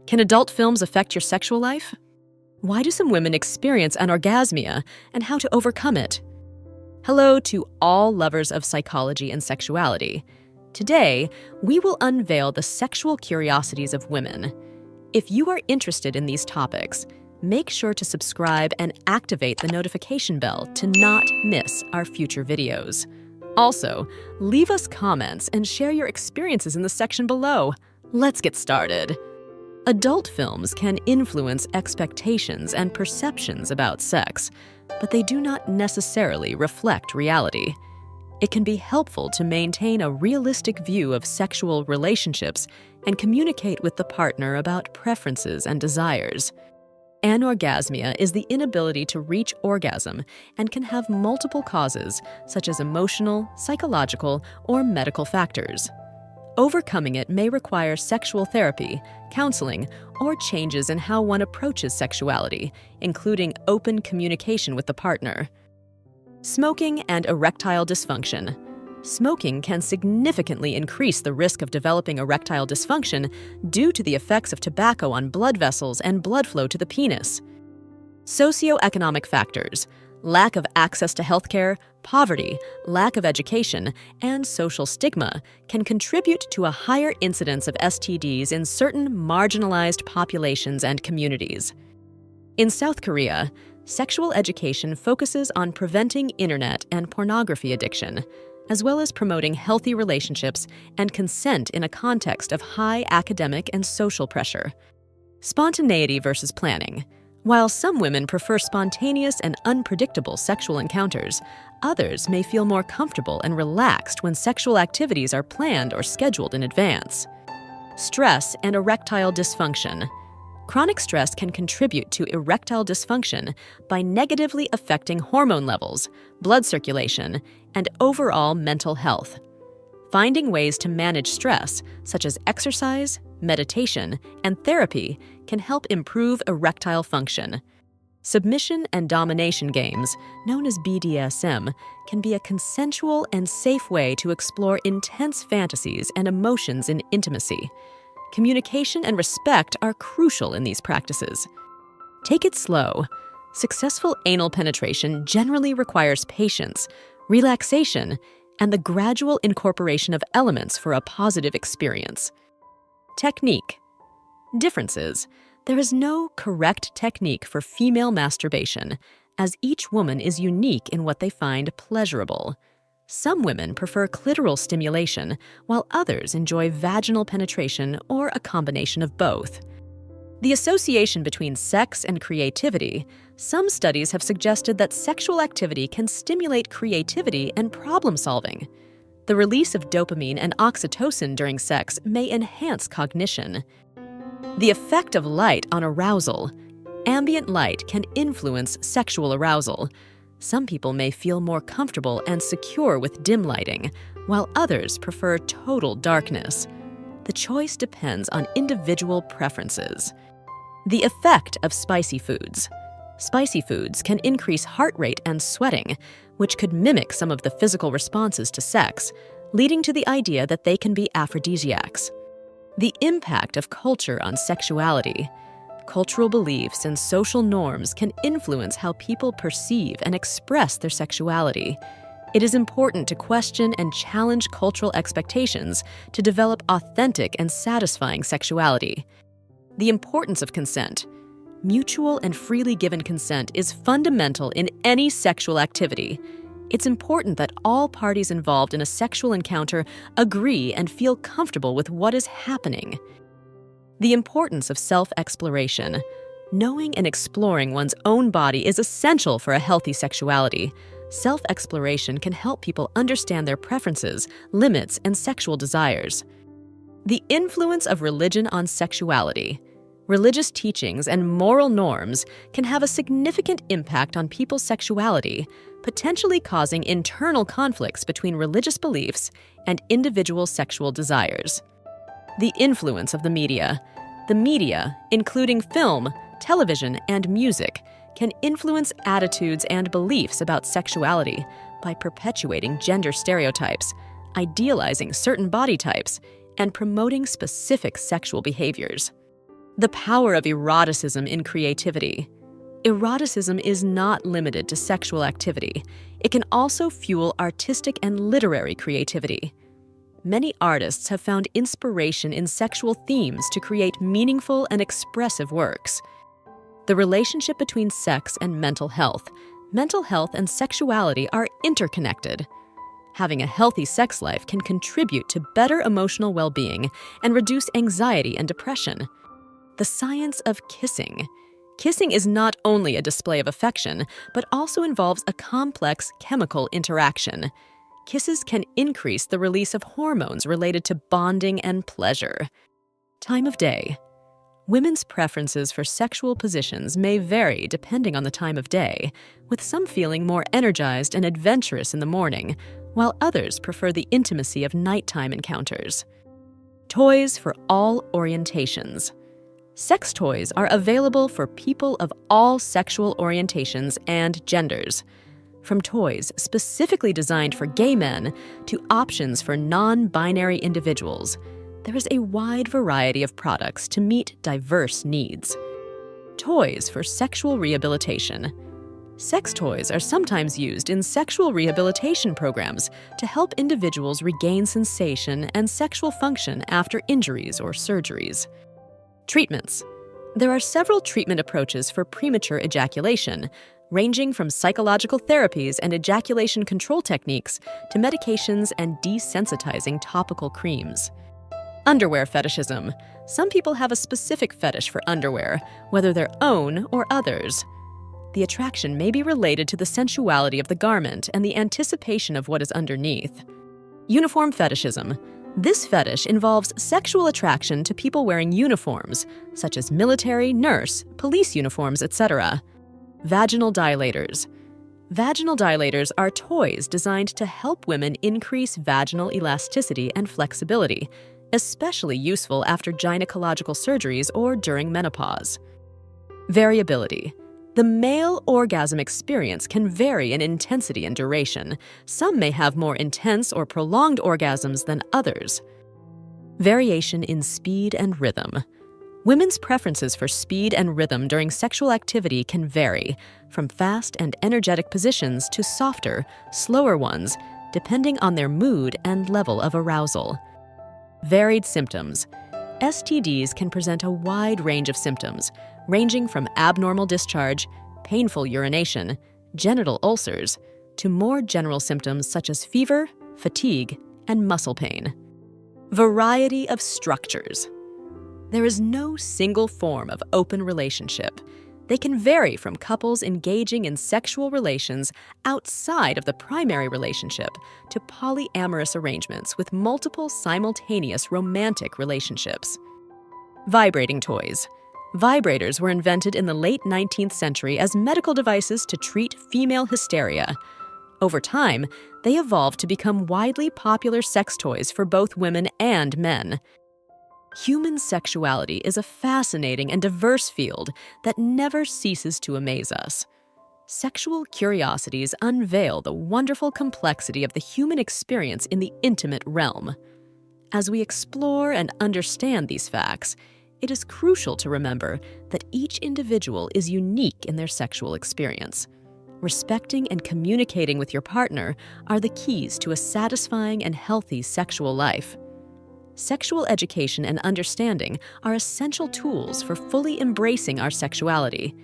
Can adult films affect your sexual life? Why do some women experience anorgasmia and how to overcome it? Hello to all lovers of psychology and sexuality. Today, we will unveil the sexual curiosities of women. If you are interested in these topics, make sure to subscribe and activate the notification bell to not miss our future videos. Also, leave us comments and share your experiences in the section below. Let's get started. Adult films can influence expectations and perceptions about sex, but they do not necessarily reflect reality. It can be helpful to maintain a realistic view of sexual relationships and communicate with the partner about preferences and desires. Anorgasmia is the inability to reach orgasm and can have multiple causes, such as emotional, psychological, or medical factors. Overcoming it may require sexual therapy, counseling, or changes in how one approaches sexuality, including open communication with the partner. Smoking and erectile dysfunction. Smoking can significantly increase the risk of developing erectile dysfunction due to the effects of tobacco on blood vessels and blood flow to the penis. Socioeconomic factors. Lack of access to healthcare, poverty, lack of education, and social stigma can contribute to a higher incidence of STDs in certain marginalized populations and communities. In South Korea, sexual education focuses on preventing internet and pornography addiction, as well as promoting healthy relationships and consent in a context of high academic and social pressure. Spontaneity versus planning. While some women prefer spontaneous and unpredictable sexual encounters, others may feel more comfortable and relaxed when sexual activities are planned or scheduled in advance. Stress and erectile dysfunction. Chronic stress can contribute to erectile dysfunction by negatively affecting hormone levels, blood circulation, and overall mental health. Finding ways to manage stress, such as exercise, meditation, and therapy, can help improve erectile function. Submission and domination games, known as BDSM, can be a consensual and safe way to explore intense fantasies and emotions in intimacy. Communication and respect are crucial in these practices. Take it slow. Successful anal penetration generally requires patience, relaxation, and the gradual incorporation of elements for a positive experience. Technique. Differences. There is no correct technique for female masturbation, as each woman is unique in what they find pleasurable. Some women prefer clitoral stimulation, while others enjoy vaginal penetration or a combination of both. The association between sex and creativity. Some studies have suggested that sexual activity can stimulate creativity and problem solving. The release of dopamine and oxytocin during sex may enhance cognition. The effect of light on arousal. Ambient light can influence sexual arousal. Some people may feel more comfortable and secure with dim lighting, while others prefer total darkness. The choice depends on individual preferences. The effect of spicy foods. Spicy foods can increase heart rate and sweating, which could mimic some of the physical responses to sex, leading to the idea that they can be aphrodisiacs. The impact of culture on sexuality. Cultural beliefs and social norms can influence how people perceive and express their sexuality. It is important to question and challenge cultural expectations to develop authentic and satisfying sexuality. The importance of consent. Mutual and freely given consent is fundamental in any sexual activity. It's important that all parties involved in a sexual encounter agree and feel comfortable with what is happening. The importance of self-exploration. Knowing and exploring one's own body is essential for a healthy sexuality. Self-exploration can help people understand their preferences, limits, and sexual desires. The influence of religion on sexuality. Religious teachings and moral norms can have a significant impact on people's sexuality, potentially causing internal conflicts between religious beliefs and individual sexual desires. The influence of the media. The media, including film, television, and music, can influence attitudes and beliefs about sexuality by perpetuating gender stereotypes, idealizing certain body types, and promoting specific sexual behaviors. The power of eroticism in creativity. Eroticism is not limited to sexual activity. It can also fuel artistic and literary creativity. Many artists have found inspiration in sexual themes to create meaningful and expressive works. The relationship between sex and mental health and sexuality are interconnected. Having a healthy sex life can contribute to better emotional well-being and reduce anxiety and depression. The science of kissing. Kissing is not only a display of affection, but also involves a complex chemical interaction. Kisses can increase the release of hormones related to bonding and pleasure. Time of day. Women's preferences for sexual positions may vary depending on the time of day, with some feeling more energized and adventurous in the morning, while others prefer the intimacy of nighttime encounters. Toys for all orientations. Sex toys are available for people of all sexual orientations and genders. From toys specifically designed for gay men to options for non-binary individuals, there is a wide variety of products to meet diverse needs. Toys for sexual rehabilitation. Sex toys are sometimes used in sexual rehabilitation programs to help individuals regain sensation and sexual function after injuries or surgeries. Treatments. There are several treatment approaches for premature ejaculation, ranging from psychological therapies and ejaculation control techniques to medications and desensitizing topical creams. Underwear fetishism. Some people have a specific fetish for underwear, whether their own or others. The attraction may be related to the sensuality of the garment and the anticipation of what is underneath. Uniform fetishism. This fetish involves sexual attraction to people wearing uniforms, such as military, nurse, police uniforms, etc. Vaginal dilators. Vaginal dilators are toys designed to help women increase vaginal elasticity and flexibility, especially useful after gynecological surgeries or during menopause. Variability. The male orgasm experience can vary in intensity and duration. Some may have more intense or prolonged orgasms than others. Variation in speed and rhythm. Women's preferences for speed and rhythm during sexual activity can vary, from fast and energetic positions to softer, slower ones, depending on their mood and level of arousal. Varied symptoms. STDs can present a wide range of symptoms, ranging from abnormal discharge, painful urination, genital ulcers, to more general symptoms such as fever, fatigue, and muscle pain. Variety of structures. There is no single form of open relationship. They can vary from couples engaging in sexual relations outside of the primary relationship to polyamorous arrangements with multiple simultaneous romantic relationships. Vibrating toys. Vibrators were invented in the late 19th century as medical devices to treat female hysteria. Over time, they evolved to become widely popular sex toys for both women and men. Human sexuality is a fascinating and diverse field that never ceases to amaze us. Sexual curiosities unveil the wonderful complexity of the human experience in the intimate realm. As we explore and understand these facts, it is crucial to remember that each individual is unique in their sexual experience. Respecting and communicating with your partner are the keys to a satisfying and healthy sexual life. Sexual education and understanding are essential tools for fully embracing our sexuality.